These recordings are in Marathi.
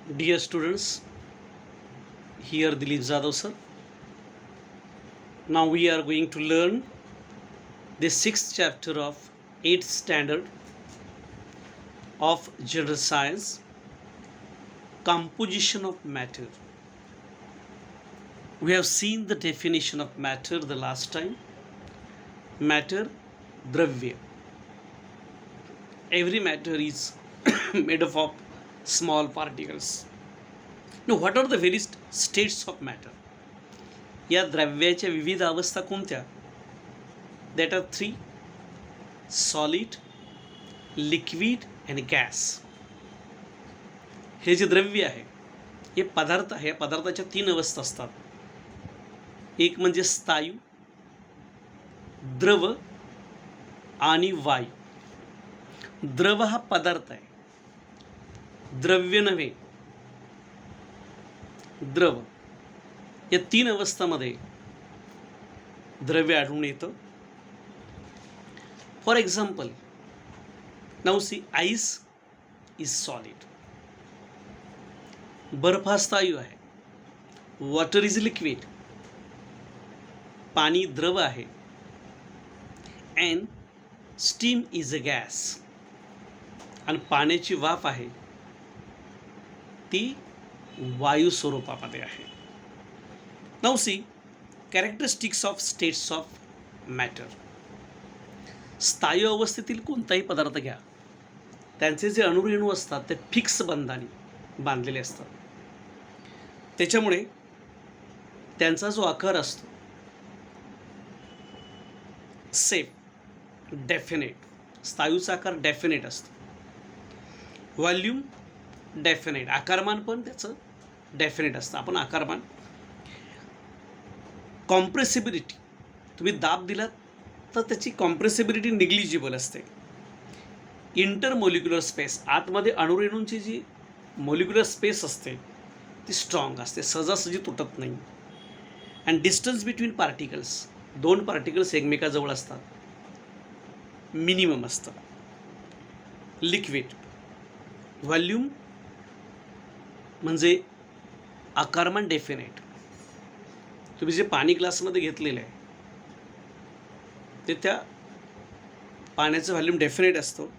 Dear students, here Dilip Jadhav sir. Now we are going to learn the sixth chapter of 8th standard of General Science, Composition of Matter. We have seen the definition of matter the last time. Matter, dravya. Every matter is made up of small particles. Now, what are the various states of matter? या द्रव्याच्या विविध अवस्था कोणत्या? That are 3: solid, liquid and gas. हे जे द्रव्य आहे हे पदार्थ आहे. पदार्थाच्या 3 अवस्था असतात. एक म्हणजे स्थायू, द्रव आणि वायू. द्रव हा पदार्थ आहे, द्रव्य नव्हे. द्रव या 3 अवस्थामध्ये द्रव्य आढळून येतं. For example, now see ice is solid. बर्फ हा स्थायू आहे. Water is liquid. पाणी द्रव आहे. And steam is a gas. आणि पाण्याची वाफ आहे ती वायू स्वरूपामध्ये आहे. Now see characteristics of states of matter. स्थायू अवस्थेतील कोणताही पदार्थ घ्या, त्यांचे जे अणुरेणू असतात ते फिक्स बंधाने बांधलेले असतात. त्याच्यामुळे त्यांचा जो आकार असतो सेफ, डेफिनेट. स्थायूचा आकार डेफिनेट असतो. Volume definite. आकारमान पण त्याचं डेफिनेट असतं. आपण आकारमान. कॉम्प्रेसिबिलिटी, तुम्ही दाब दिलात तर त्याची कॉम्प्रेसिबिलिटी निग्लिजिबल असते. इंटरमोलिक्युलर स्पेस, आतमध्ये अणुरेणूंची जी मोलिक्युलर स्पेस असते ती स्ट्रॉंग असते, सहजासहजी तुटत नाही. And distance between particles, 2 particles एकमेकाजवळ असतात, मिनिमम असतं. लिक्विड. व्हॉल्यूम म्हणजे आकारमान डेफिनेट. तुम्ही जे पाणी ग्लासमध्ये घेतलेलं आहे ते त्या पाण्याचं व्हॉल्यूम डेफिनेट असतो.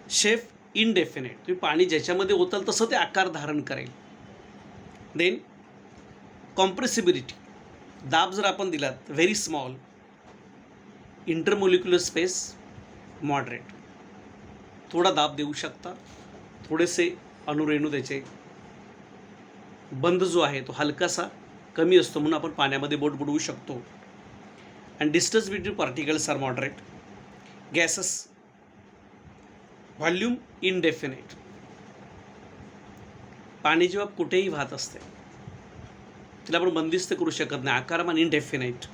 Shape indefinite. तुम्ही पाणी ज्याच्यामध्ये ओताल तसं ते आकार धारण करेल. Then compressibility. दाब जर आपण दिलात very small. Intermolecular space moderate. थोडा दाब देऊ शकता, थोडेसे अणुरेणू त्याचे बंध जो आहे तो हलकासा कमी असतो, म्हणून आपण पाण्यामध्ये बोट बुडवू शकतो. And distance between particles are moderate. Gases, volume indefinite. पाणी जेव्हा कुठेही वाहत असते तिला आपण बंदिस्त करू शकत नाही. आकारमान इनडेफिनेट.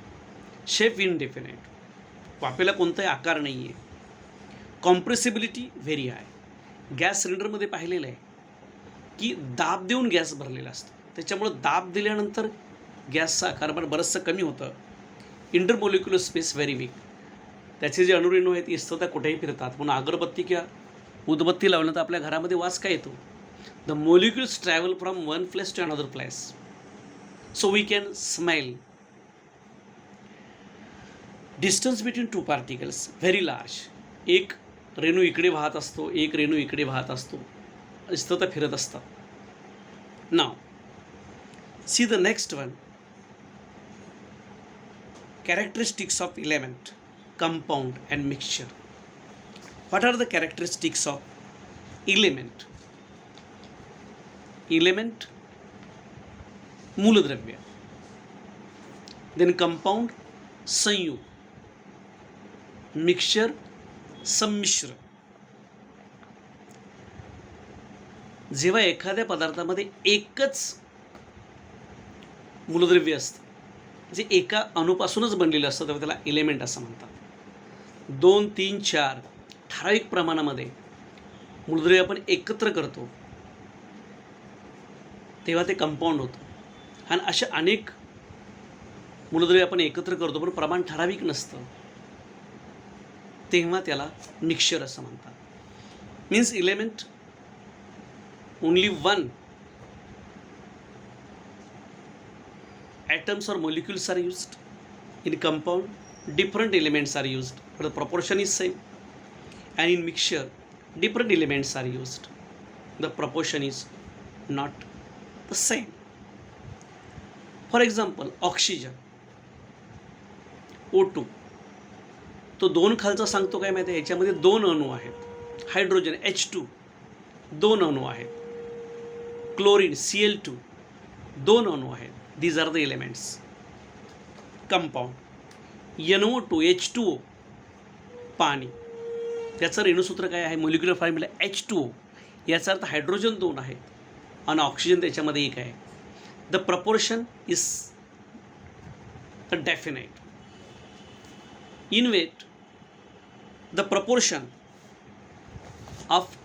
Shape indefinite. वाफेला कोणताही आकार नाही आहे. Compressibility very high. गॅस सिलेंडरमध्ये पाहिलेलं आहे की दाब देऊन गॅस भरलेला असतो, त्याच्यामुळं दाब दिल्यानंतर गॅसचा आकारमान बरंचसं कमी होतं. इंटरमोलिक्युलर स्पेस व्हेरी वीक. त्याचे जे अणुरेणू आहेत ती इस्तता कुठेही फिरतात. म्हणून अगरबत्ती किंवा उदबत्ती लावल्यानंतर आपल्या घरामध्ये वास काय येतो? The molecules travel from one place to another place, so we can smell. Distance between 2 particles very large. एक रेणू इकडे वाहत असतो, एक रेणू इकडे वाहत असतो, इस्तता फिरत असतात. Now see the next one. Characteristics of element, compound and mixture. What are the characteristics of element? Element, मूलद्रव्य. Then compound, संयुग. Mixture, संमिश्र. जेव्हा एखाद्या पदार्थामध्ये एकच मूलद्रव्य असतं जे एका अणूपासूनच बनलेलं असतं तेव्हा त्याला एलिमेंट असं म्हणतात. 2, 3, 4 ठराविक प्रमाणामध्ये मूलद्रव्य आपण एकत्र करतो तेव्हा ते कंपाऊंड होतं. आणि अशा अनेक मूलद्रव्य आपण एकत्र करतो पण प्रमाण ठराविक नसतं तेव्हा त्याला मिक्सचर असं म्हणतात. Means element only one atoms or molecules are used. In compound, different elements are used, but the proportion is same. And in mixture, different elements are used. The proportion is not the same. For example, oxygen, O2. तो 2 खालचा सांगतो काय माहिती आहे, याच्यामध्ये 2 अणू आहेत. हायड्रोजन H2 2 अणू आहेत. क्लोरीन Cl2 2 अणू आहेत. These are the elements. Compound NO2 H2O पाणी, त्याचं रेणुसूत्र काय आहे, मोलिक्युलर फॉर्म्युला H2O. याचा अर्थ हायड्रोजन 2 आहेत आणि ऑक्सिजन त्याच्यामध्ये 1 आहे. The proportion is definite. In weight, the proportion of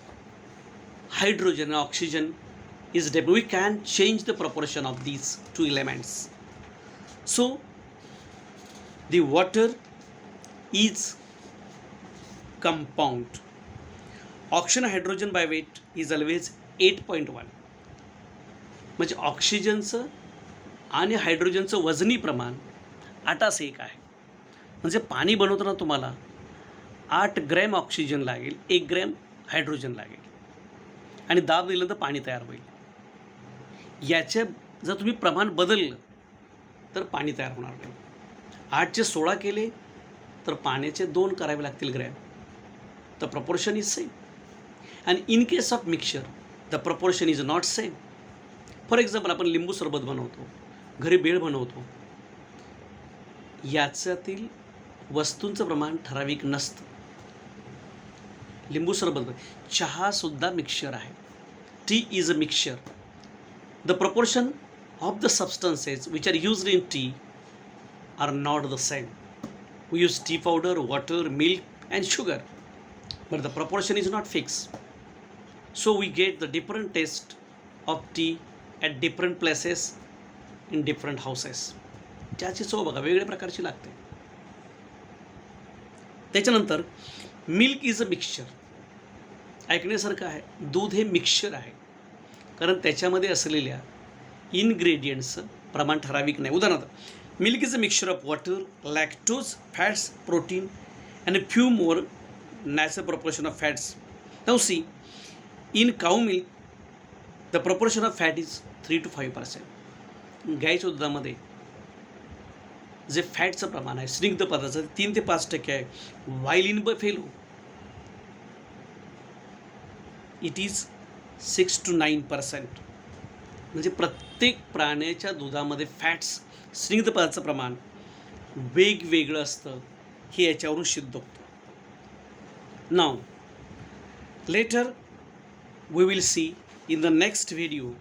hydrogen and oxygen is definite. We can change the proportion of these two elements. So, the water is compound. Oxygen hydrogen by weight is always 8.1. म्हणजे ऑक्सिजनचं आणि हायड्रोजनचं वजनी प्रमाण 8:1 आहे. म्हणजे पाणी बनवताना तुम्हाला 8 ग्रॅम ऑक्सिजन लागेल, 1 ग्रॅम हायड्रोजन लागेल आणि दाब दिलं तर पाणी तयार होईल. याच्या जर तुम्ही प्रमाण बदललं तर पाणी तयार होणार नाही. 8चे 16 केले तर पाण्याचे 2 करावे लागतील gram. The proportion is same. And in case of mixture the proportion is not same. For example, आपण लिंबू सरबत बनवतो, घरी बेळ बनवतो, याच्यातील वस्तूंचं प्रमाण ठराविक नसतं. लिंबू सरबत, चहासुद्धा मिक्सचर आहे. Tea is a mixture. The proportion of the substances which are used in tea are not the same. We use tea powder, water, milk and sugar, but the proportion is not fix. So we get the different taste of tea at different places in different houses. चहाची चव बघा वेगळ्या प्रकारची लागते. त्याच्यानंतर मिल्क इज अ मिक्सचर. ऐकण्यासारखं आहे. दूध हे मिक्सचर आहे कारण त्याच्यामध्ये असलेल्या इन्ग्रेडियंट्सचं प्रमाण ठराविक नाही. उदाहरणार्थ, milk is a mixture of water, lactose, fats, protein and few more natural proportion of fats. Now see, in cow milk the proportion of fat is 3 to 5%. गाईच्या दुधामध्ये जे फॅटचं प्रमाण आहे, स्निग्ध पदार्थाचं 3 ते 5% आहे. While in buffalo it is 6 to 9%. म्हणजे प्रत्येक प्राण्याच्या दुधामध्ये फॅट्स, स्निग्ध पदार्थाचं प्रमाण वेगवेगळं असतं, हे याच्यावरून सिद्ध होतं. Now later we will see in the next video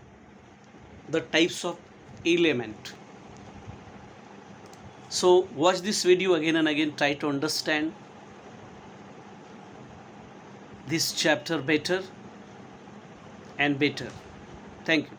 the types of element. So watch this video again and again. Try to understand this chapter better and better. Thank you.